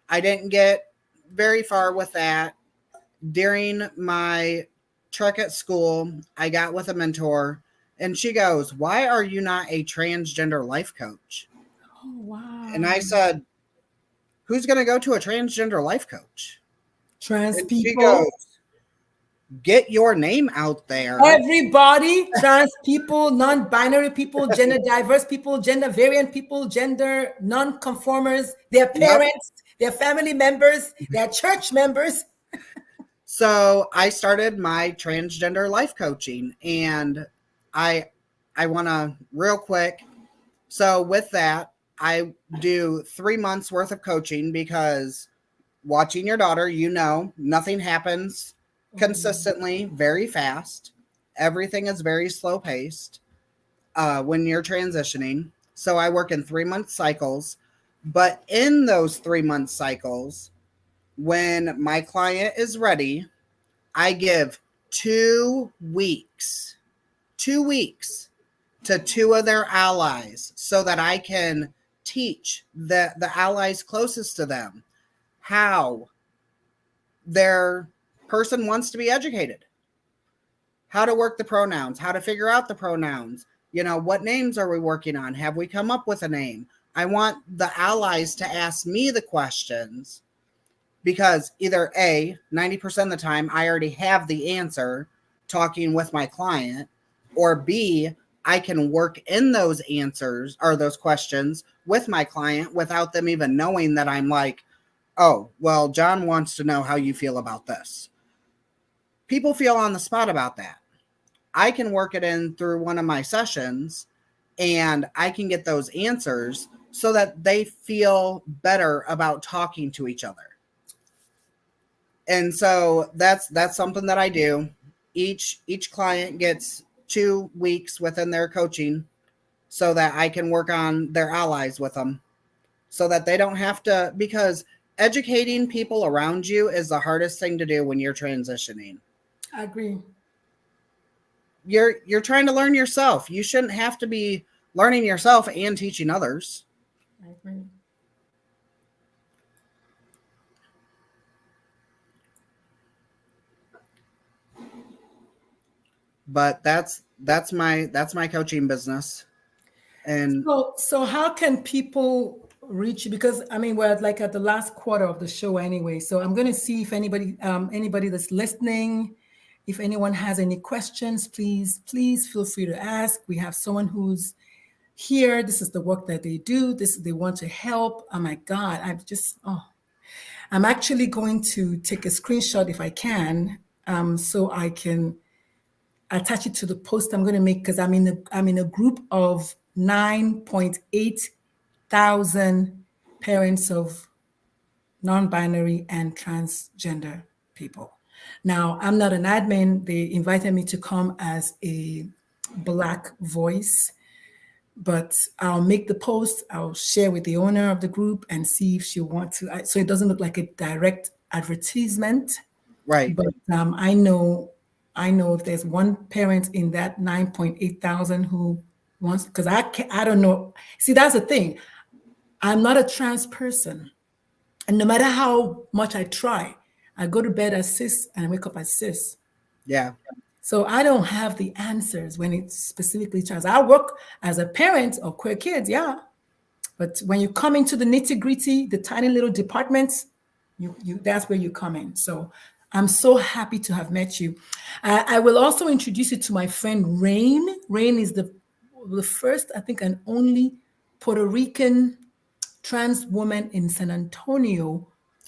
Speaker 2: I didn't get very far with that. During my trek at school, I got with a mentor, and she goes, "Why are you not a transgender life coach?"
Speaker 1: Oh, wow.
Speaker 2: And I said, "Who's going to go to a transgender life coach?"
Speaker 1: Trans
Speaker 2: And
Speaker 1: people.
Speaker 2: she goes, "Get your name out there."
Speaker 1: Everybody, trans people, non-binary people, gender diverse people, gender variant people, gender non-conformers, their parents, their family members, their church members.
Speaker 2: So I started my transgender life coaching, and I want to real quick. So with that, I do 3 months worth of coaching, because watching your daughter, nothing happens consistently very fast. Everything is very slow paced when you're transitioning. So I work in 3 month cycles, but in those 3 month cycles, when my client is ready, I give 2 weeks to 2 of their allies, so that I can teach the allies closest to them how their person wants to be educated, how to work the pronouns, how to figure out the pronouns, what names are we working on? Have we come up with a name? I want the allies to ask me the questions, because either A, 90% of the time, I already have the answer talking with my client, or B, I can work in those answers or those questions with my client without them even knowing that I'm like, oh, well, John wants to know how you feel about this. People feel on the spot about that. I can work it in through one of my sessions, and I can get those answers so that they feel better about talking to each other. And so that's something that I do. Each client gets 2 weeks within their coaching, so that I can work on their allies with them, so that they don't have to, because educating people around you is the hardest thing to do when you're transitioning.
Speaker 1: I agree.
Speaker 2: You're trying to learn yourself. You shouldn't have to be learning yourself and teaching others.
Speaker 1: I agree.
Speaker 2: But that's my coaching business. And
Speaker 1: so how can people reach you? Because I mean, we're like at the last quarter of the show anyway. So I'm going to see if anybody that's listening If anyone has any questions, please feel free to ask. We have someone who's here. This is the work that they do. They want to help. Oh my God, I'm actually going to take a screenshot if I can, so I can attach it to the post I'm going to make, because I'm in a group of 9.8 thousand parents of non-binary and transgender people. Now, I'm not an admin. They invited me to come as a Black voice, but I'll make the post. I'll share with the owner of the group and see if she wants to. So it doesn't look like a direct advertisement,
Speaker 2: Right.
Speaker 1: but I know if there's one parent in that 9.8 thousand who wants, because I don't know. See, that's the thing. I'm not a trans person. And no matter how much I try, I go to bed as cis and I wake up as cis.
Speaker 2: Yeah.
Speaker 1: So I don't have the answers when it's specifically trans. I work as a parent of queer kids, yeah. But when you come into the nitty gritty, the tiny little departments, you that's where you come in. So I'm so happy to have met you. I will also introduce you to my friend Rain. Rain is the first, I think, and only Puerto Rican trans woman in San Antonio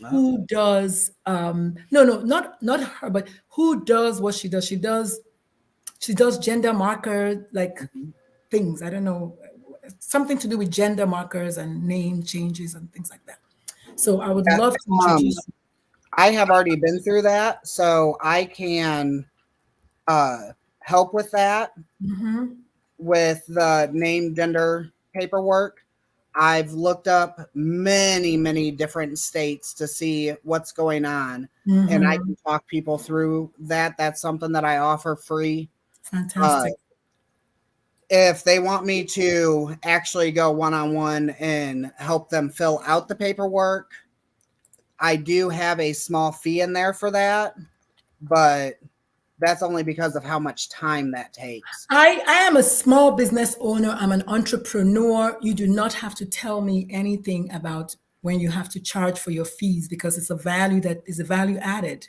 Speaker 1: who does not her, but who does what she does. She does gender marker like things. I don't know, something to do with gender markers and name changes and things like that. So I would
Speaker 2: Yeah.
Speaker 1: love to introduce you.
Speaker 2: I have already been through that, so I can help with that with the name gender paperwork. I've looked up many different states to see what's going on, and I can talk people through that. That's something that I offer free.
Speaker 1: Fantastic.
Speaker 2: If they want me to actually go one-on-one and help them fill out the paperwork, I do have a small fee in there for that, but that's only because of how much time that takes.
Speaker 1: I am a small business owner. I'm an entrepreneur. You do not have to tell me anything about when you have to charge for your fees, because it's a value that is a value added.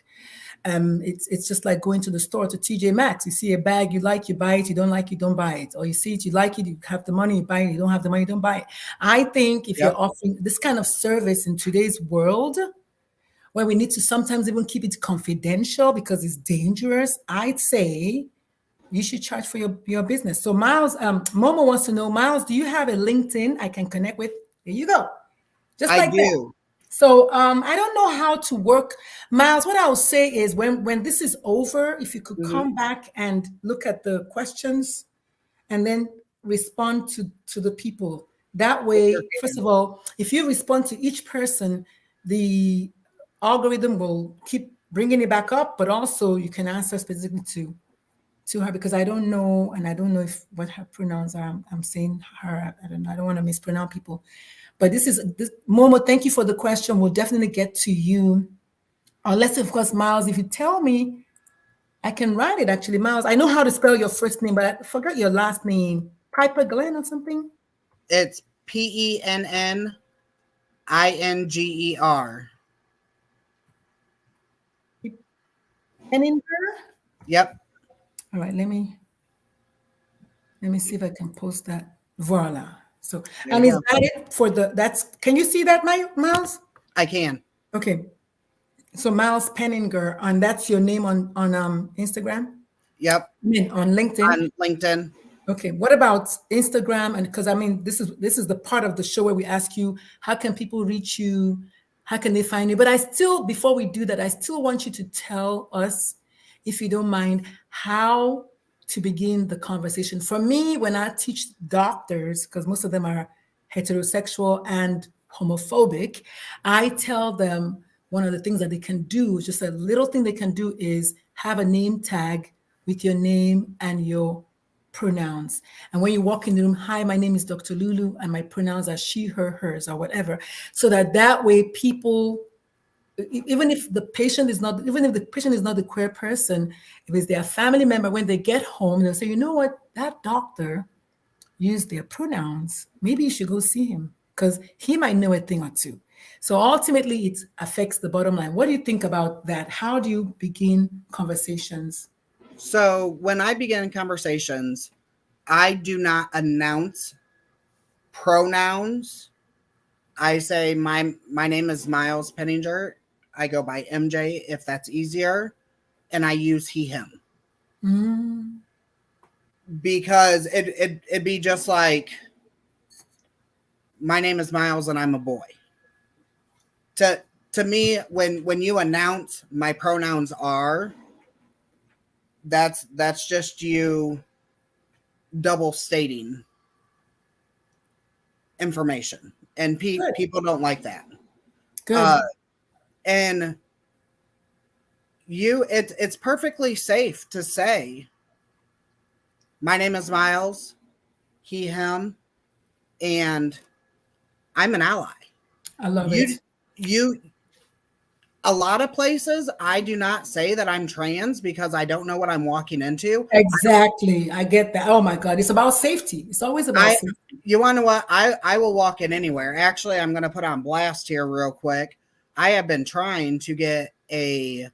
Speaker 1: It's just like going to the store, to TJ Maxx. You see a bag you like, you buy it. You don't like it, don't buy it. Or you see it, you like it, you have the money, you buy it. You don't have the money, you don't buy it. I think if you're offering this kind of service in today's world, where we need to sometimes even keep it confidential because it's dangerous, I'd say you should charge for your business. So Miles, Momo wants to know, Miles, do you have a LinkedIn I can connect with? There you go. Just
Speaker 2: I
Speaker 1: like that.
Speaker 2: do.
Speaker 1: So I don't know how to work. Miles, what I'll say is when this is over, if you could come back and look at the questions and then respond to the people. That way, first of all, if you respond to each person, the algorithm will keep bringing it back up, but also you can answer specifically to her, because I don't know, and I don't know if what her pronouns are. I'm saying her. I don't know. I don't want to mispronounce people. But this Momo, thank you for the question. We'll definitely get to you. Unless, of course, Miles, if you tell me, I can write it actually. Miles, I know how to spell your first name, but I forgot your last name. Piper Glenn or something?
Speaker 2: It's Penninger.
Speaker 1: Penninger?
Speaker 2: Yep.
Speaker 1: All right, let me see if I can post that. Voila. So, and is that it for can you see that, Miles?
Speaker 2: I can.
Speaker 1: Okay. So Miles Penninger, and that's your name on Instagram?
Speaker 2: Yep.
Speaker 1: I mean, on LinkedIn?
Speaker 2: On LinkedIn.
Speaker 1: Okay. What about Instagram? And because this is the part of the show where we ask you, how can people reach you? How can they find you? But before we do that, I still want you to tell us, if you don't mind, how to begin the conversation. For me, when I teach doctors, because most of them are heterosexual and homophobic, I tell them one of the things that they can do, just a little thing they can do, is have a name tag with your name and your pronouns. And when you walk in the room, hi, my name is Dr. Lulu, and my pronouns are she, her, hers, or whatever. So that way people, even if the patient is not the queer person, if it's their family member, when they get home, they'll say, you know what, that doctor used their pronouns. Maybe you should go see him, because he might know a thing or two. So ultimately, it affects the bottom line. What do you think about that? How do you begin conversations
Speaker 2: So when I begin conversations, I do not announce pronouns. I say my name is Miles Penninger. I go by MJ if that's easier, and I use he him
Speaker 1: Mm,
Speaker 2: because it'd be just like my name is Miles and I'm a boy. To to me, when you announce my pronouns are, that's just you double stating information, and
Speaker 1: good,
Speaker 2: people don't like that. Uh,
Speaker 1: good.
Speaker 2: and it's perfectly safe to say my name is Miles, he him, and I'm an ally.
Speaker 1: I love
Speaker 2: You
Speaker 1: it.
Speaker 2: you a lot of places I do not say that I'm trans because I don't know what I'm walking into.
Speaker 1: Exactly. I get that. Oh my God. It's about safety. It's always about
Speaker 2: I
Speaker 1: safety.
Speaker 2: You want to know what? I will walk in anywhere. Actually, I'm going to put on blast here real quick. I have been trying to get a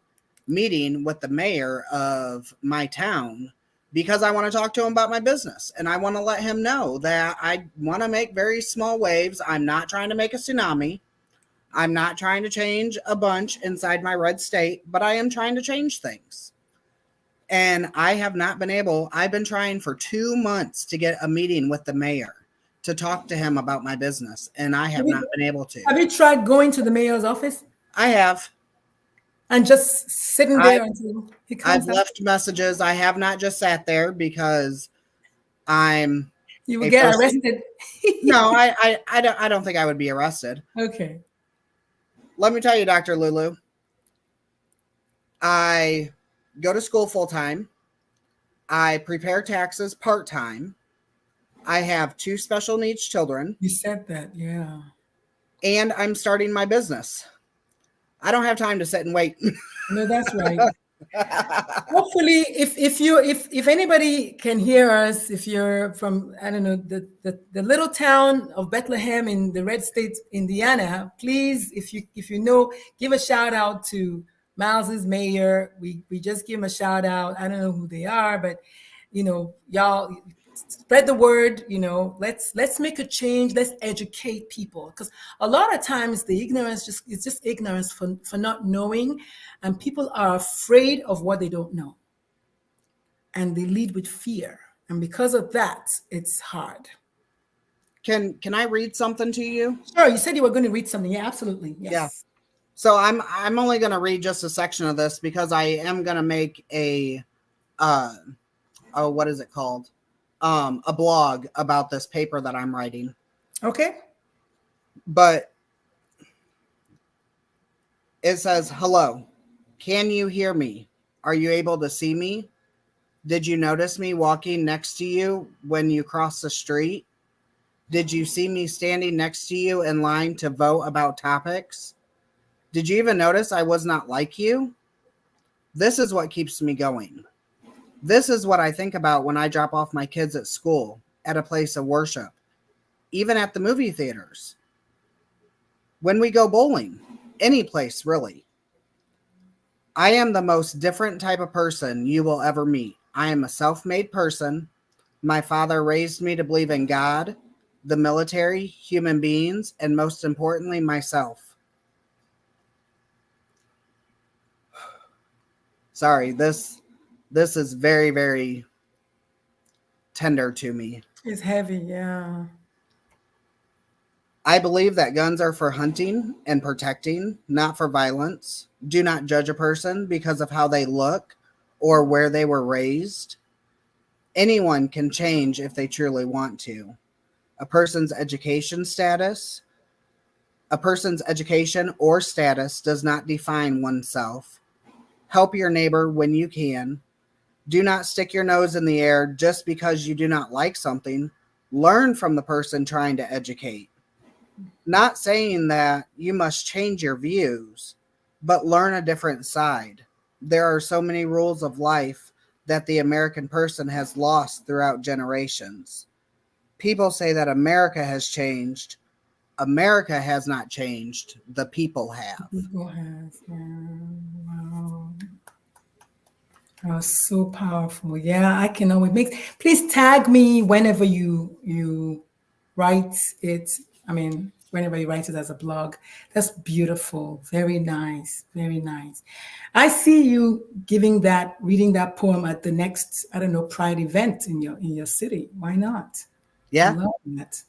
Speaker 2: meeting with the mayor of my town because I want to talk to him about my business, and I want to let him know that I want to make very small waves. I'm not trying to make a tsunami. I'm not trying to change a bunch inside my red state, but I am trying to change things. And I have not been able, I've been trying for 2 months to get a meeting with the mayor to talk to him about my business, and I
Speaker 1: Have
Speaker 2: have not
Speaker 1: you,
Speaker 2: been able to.
Speaker 1: have you tried going to the mayor's office
Speaker 2: I have.
Speaker 1: and just sitting
Speaker 2: I
Speaker 1: there until he
Speaker 2: I've
Speaker 1: comes out?
Speaker 2: left messages. I have not just sat there because I'm
Speaker 1: You will
Speaker 2: a
Speaker 1: get
Speaker 2: person.
Speaker 1: arrested.
Speaker 2: No, I don't think I would be arrested.
Speaker 1: Okay.
Speaker 2: Let me tell you, Dr. Lulu, I go to school full time. I prepare taxes part time. I have two special needs children,
Speaker 1: You said that. Yeah.
Speaker 2: and I'm starting my business. I don't have time to sit and wait.
Speaker 1: No, that's right. Hopefully, if anybody can hear us, if you're from, I don't know, the little town of Bethlehem in the red state Indiana, please, if you know, give a shout out to Miles's mayor. We just give him a shout out. I don't know who they are, but y'all spread the word. Let's make a change. Let's educate people, because a lot of times the ignorance it's just ignorance for not knowing, and people are afraid of what they don't know, and they lead with fear, and because of that it's hard.
Speaker 2: Can I read something to you?
Speaker 1: Sure, you said you were going to read something. Yeah, absolutely.
Speaker 2: Yeah.
Speaker 1: Yes.
Speaker 2: So I'm only going to read just a section of this because I am going to make a uh oh, what is it called? A blog about this paper that I'm writing.
Speaker 1: Okay.
Speaker 2: But it says, "Hello. Can you hear me? Are you able to see me? Did you notice me walking next to you when you crossed the street? Did you see me standing next to you in line to vote about topics? Did you even notice I was not like you? This is what keeps me going. This is what I think about when I drop off my kids at school, at a place of worship, even at the movie theaters, when we go bowling, any place really. I am the most different type of person you will ever meet. I am a self made person. My father raised me to believe in God, the military, human beings, and most importantly, myself." Sorry, this is very, very tender to me.
Speaker 1: It's heavy. Yeah.
Speaker 2: I believe that guns are for hunting and protecting, not for violence. Do not judge a person because of how they look or where they were raised. Anyone can change if they truly want to. A person's education status, a person's education or status does not define oneself. Help your neighbor when you can. Do not stick your nose in the air just because you do not like something. Learn from the person trying to educate. Not saying that you must change your views, but learn a different side. There are so many rules of life that the American person has lost throughout generations. People say that America has changed. America has not changed. The people have.
Speaker 1: People has. Yeah. Wow. Oh, so powerful. Yeah, I can always make. Please tag me whenever you write it. I mean, whenever you write it as a blog. That's beautiful. Very nice. Very nice. I see you giving that, reading that poem at the next, I don't know, Pride event in your city. Why not? I
Speaker 2: Yeah.
Speaker 1: love that.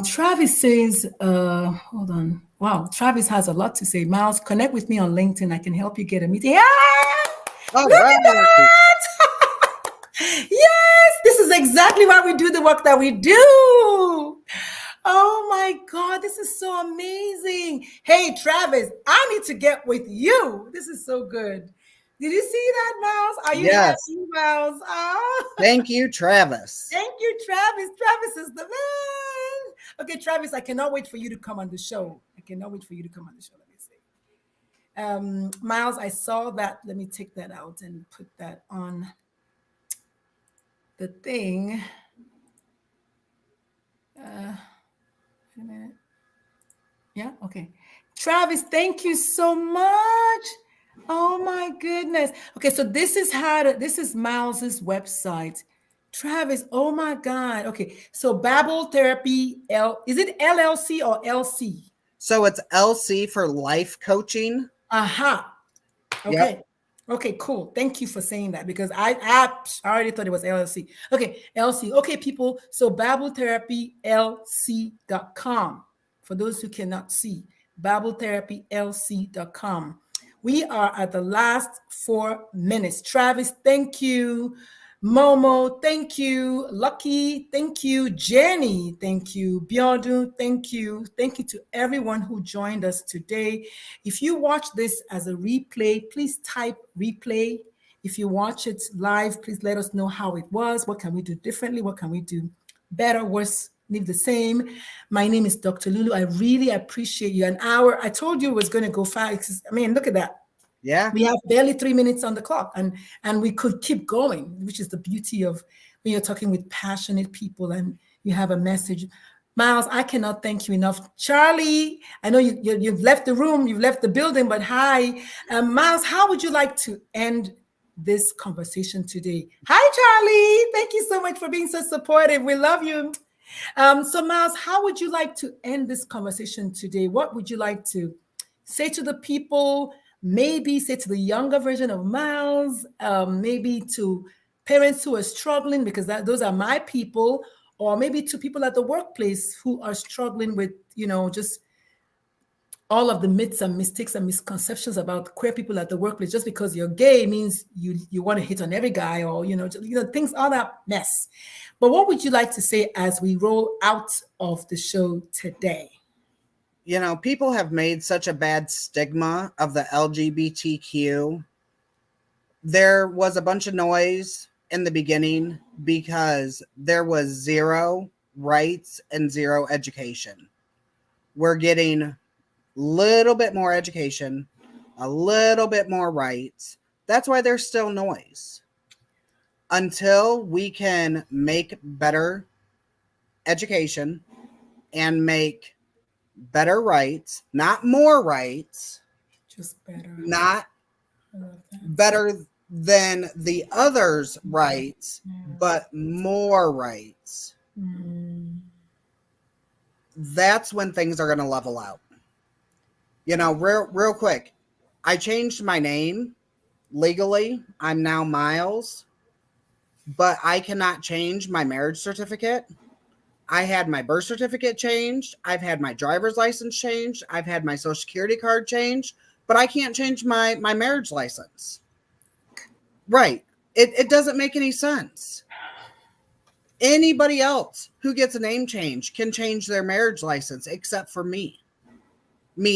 Speaker 1: Travis says, hold on. Wow, Travis has a lot to say. Miles, connect with me on LinkedIn. I can help you get a meeting. Yeah!
Speaker 2: All
Speaker 1: Look at
Speaker 2: right.
Speaker 1: that! Yes, this is exactly why we do the work that we do. Oh my God, this is so amazing. Hey, Travis, I need to get with you. This is so good. Did you see that, Miles? Are you
Speaker 2: Yes.
Speaker 1: happy, Miles? Oh,
Speaker 2: Thank you, Travis.
Speaker 1: thank you, Travis. Travis is the man. Okay, Travis, I cannot wait for you to come on the show. I cannot wait for you to come on the show. Let me see. Miles, I saw that. Let me take that out and put that on the thing. Wait a minute. Yeah, okay. Travis, thank you so much. Oh my goodness. Okay, so this is this is Miles's website. Travis, oh my God. Okay, so Babel Therapy L, is it LLC or LC?
Speaker 2: So it's LC for life coaching.
Speaker 1: Aha.
Speaker 2: Yep.
Speaker 1: Okay. Okay, cool. Thank you for saying that because I already thought it was LLC. Okay, LC. Okay, people. So BibleTherapyLC.com. For those who cannot see, BibleTherapyLC.com. We are at the last 4 minutes. Travis, thank you. Momo, thank you. Lucky, thank you. Jenny, thank you. Biodu, thank you. Thank you to everyone who joined us today. If you watch this as a replay, please type replay. If you watch it live, please let us know how it was. What can we do differently? What can we do better, worse, leave the same? My name is Dr. Lulu. I really appreciate you. An hour. I told you it was going to go fast. I mean, look at that.
Speaker 2: Yeah.
Speaker 1: We have barely 3 minutes on the clock, and we could keep going, which is the beauty of when you're talking with passionate people and you have a message. Miles, I cannot thank you enough. Charlie, I know you've left the room, you've left the building, but hi. Miles, how would you like to end this conversation today? Hi, Charlie. Thank you so much for being so supportive. We love you. So, Miles, how would you like to end this conversation today? What would you like to say to the people? Maybe say to the younger version of Miles, maybe to parents who are struggling, because those are my people, or maybe to people at the workplace who are struggling with, just all of the myths and mistakes and misconceptions about queer people at the workplace. Just because you're gay means you want to hit on every guy, or things, all that mess. But what would you like to say as we roll out of the show today?
Speaker 2: People have made such a bad stigma of the LGBTQ. There was a bunch of noise in the beginning because there was zero rights and zero education. We're getting a little bit more education, a little bit more rights. That's why there's still noise. Until we can make better education and make better rights, not more rights,
Speaker 1: Just better.
Speaker 2: not better than the others' rights, but more rights. That's when things are going to level out. Real quick, I changed my name legally. I'm now Miles, but I cannot change my marriage certificate. I had my birth certificate changed. I've had my driver's license changed. I've had my social security card changed, but I can't change my marriage license. Right. It doesn't make any sense. Anybody else who gets a name change can change their marriage license except for me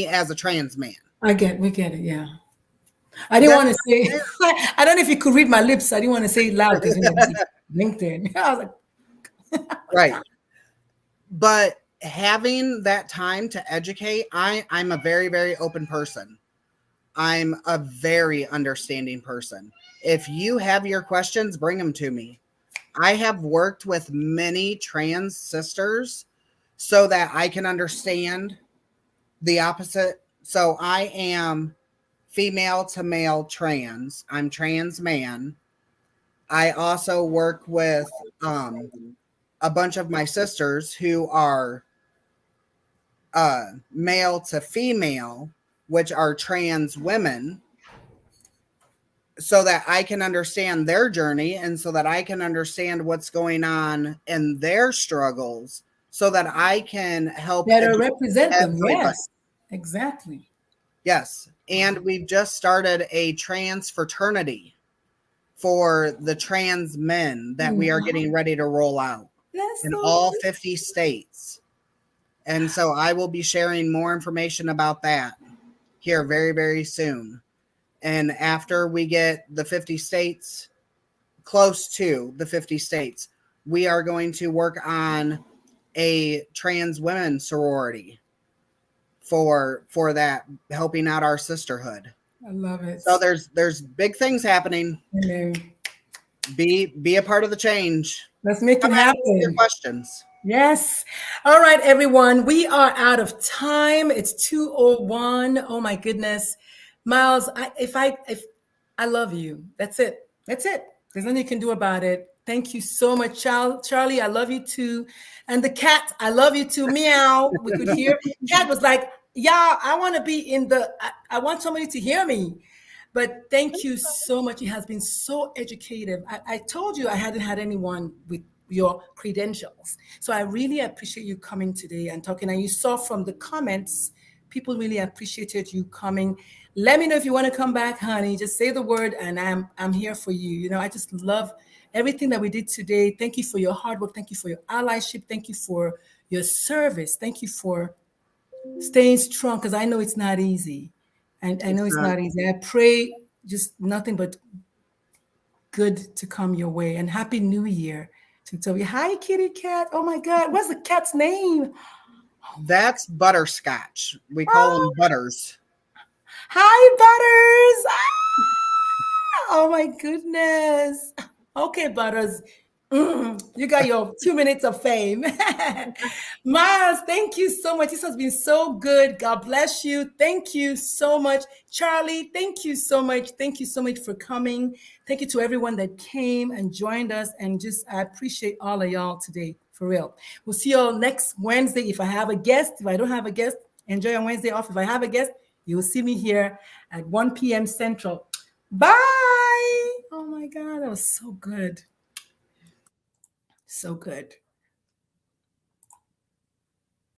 Speaker 2: as a trans man.
Speaker 1: We get it, yeah. I didn't want to say, I don't know if you could read my lips. I didn't want to say it loud because LinkedIn. I was like,
Speaker 2: right. But having that time to educate, I'm a very, very open person. I'm a very understanding person. If you have your questions, bring them to me. I have worked with many trans sisters so that I can understand the opposite. So I am female to male trans. I'm trans man. I also work with a bunch of my sisters who are male to female, which are trans women, so that I can understand their journey and so that I can understand what's going on in their struggles so that I can help
Speaker 1: Better represent them.
Speaker 2: everybody.
Speaker 1: Yes, exactly.
Speaker 2: Yes. And we've just started a trans fraternity for the trans men that we are getting ready to roll out
Speaker 1: That's
Speaker 2: in
Speaker 1: so
Speaker 2: all
Speaker 1: good.
Speaker 2: 50 states. And so I will be sharing more information about that here very, very soon. And after we get the 50 states, close to the 50 states, we are going to work on a trans women sorority for that, helping out our sisterhood.
Speaker 1: I love it.
Speaker 2: So there's big things happening.
Speaker 1: Amen.
Speaker 2: Be a part of the change.
Speaker 1: Let's make
Speaker 2: Come
Speaker 1: it
Speaker 2: at me with your
Speaker 1: happen.
Speaker 2: questions.
Speaker 1: Yes. All right, everyone. We are out of time. It's 2:01. Oh my goodness. Miles, if I love you. That's it. That's it. There's nothing you can do about it. Thank you so much, Charlie. I love you too. And the cat, I love you too. Meow. We could hear. Cat was like, yeah, I want to be in the, I want somebody to hear me. But thank you so much. It has been so educative. I told you I hadn't had anyone with your credentials. So I really appreciate you coming today and talking. And you saw from the comments, people really appreciated you coming. Let me know if you want to come back, honey. Just say the word and I'm here for you. You know, I just love everything that we did today. Thank you for your hard work. Thank you for your allyship. Thank you for your service. Thank you for staying strong because I know it's not easy. And I know it's not easy. I pray just nothing but good to come your way. And Happy New Year to Toby. Hi, kitty cat. Oh my God. What's the cat's name?
Speaker 2: That's Butterscotch. We call him Butters.
Speaker 1: Hi, Butters. Oh my goodness. Okay, Butters. You got your 2 minutes of fame. Miles, thank you so much. This has been so good. God bless you. Thank you so much. Charlie, thank you so much. Thank you so much for coming. Thank you to everyone that came and joined us. And just, I appreciate all of y'all today, for real. We'll see y'all next Wednesday. If I have a guest, if I don't have a guest, enjoy your Wednesday off. If I have a guest, you will see me here at 1 p.m. Central. Bye. Oh my God, that was so good. So good.